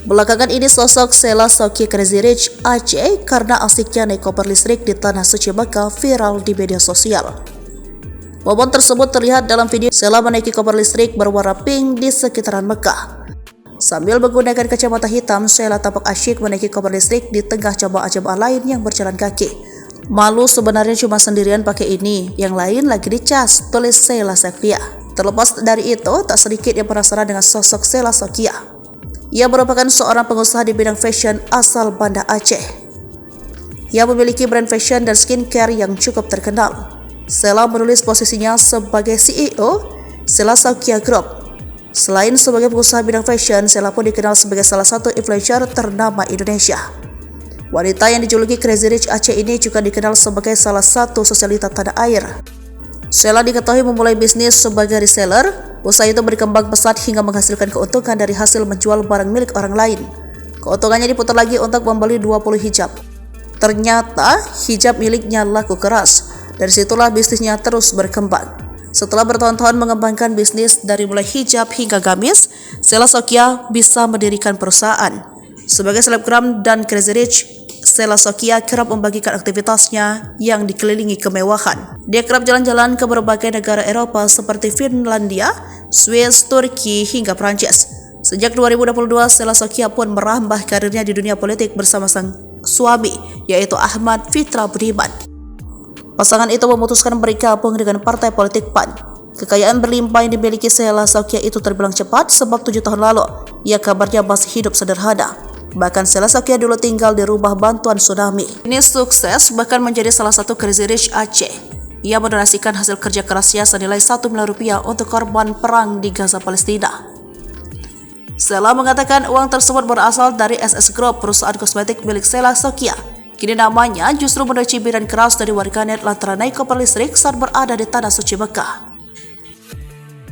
Belakangan ini sosok Sheila Sokia Crazy Rich Aceh karena asiknya naik koper listrik di Tanah Suci Mekah viral di media sosial. Momen tersebut terlihat dalam video Sheila menaiki koper listrik berwarna pink di sekitaran Mekah. Sambil menggunakan kacamata hitam, Sheila tampak asyik menaiki koper listrik di tengah jamaah-jamaah lain yang berjalan kaki. Malu sebenarnya cuma sendirian pakai ini, yang lain lagi dicas, tulis Sheila Sokia. Terlepas dari itu, tak sedikit yang penasaran dengan sosok Sheila Sokia. Ia merupakan seorang pengusaha di bidang fashion asal Banda Aceh. Ia memiliki brand fashion dan skincare yang cukup terkenal. Sheila menulis posisinya sebagai CEO Sheila Sokia Group. Selain sebagai pengusaha bidang fashion, Sheila pun dikenal sebagai salah satu influencer ternama Indonesia. Wanita yang dijuluki Crazy Rich Aceh ini juga dikenal sebagai salah satu sosialita tanah air. Sheila diketahui memulai bisnis sebagai reseller. Usaha itu berkembang pesat hingga menghasilkan keuntungan dari hasil menjual barang milik orang lain. Keuntungannya diputar lagi untuk membeli 20 hijab. Ternyata hijab miliknya laku keras. Dari situlah bisnisnya terus berkembang. Setelah bertahun-tahun mengembangkan bisnis dari mulai hijab hingga gamis, Sheila Sokia bisa mendirikan perusahaan. Sebagai selebgram dan Crazy Rich, Sheila Sokia kerap membagikan aktivitasnya yang dikelilingi kemewahan. Dia kerap jalan-jalan ke berbagai negara Eropa seperti Finlandia, Swiss, Turki, hingga Prancis. Sejak 2022, Sheila Sokia pun merambah karirnya di dunia politik bersama sang suami, yaitu Ahmad Fitra Budiman. Pasangan itu memutuskan bergabung dengan partai politik PAN. Kekayaan berlimpah yang dimiliki Sheila Sokia itu terbilang cepat sebab 7 tahun lalu, ia kabarnya masih hidup sederhana. Bahkan Sheila Sokia dulu tinggal di rumah bantuan tsunami. Ini sukses bahkan menjadi salah satu Crazy Rich Aceh. Ia mendonasikan hasil kerja kerasnya senilai 1 miliar rupiah untuk korban perang di Gaza Palestina. Sheila mengatakan uang tersebut berasal dari SS Group, perusahaan kosmetik milik Sheila Sokia. Kini namanya justru mendapat cibiran keras dari warganet lantaran naik koper listrik saat berada di Tanah Suci Mekah.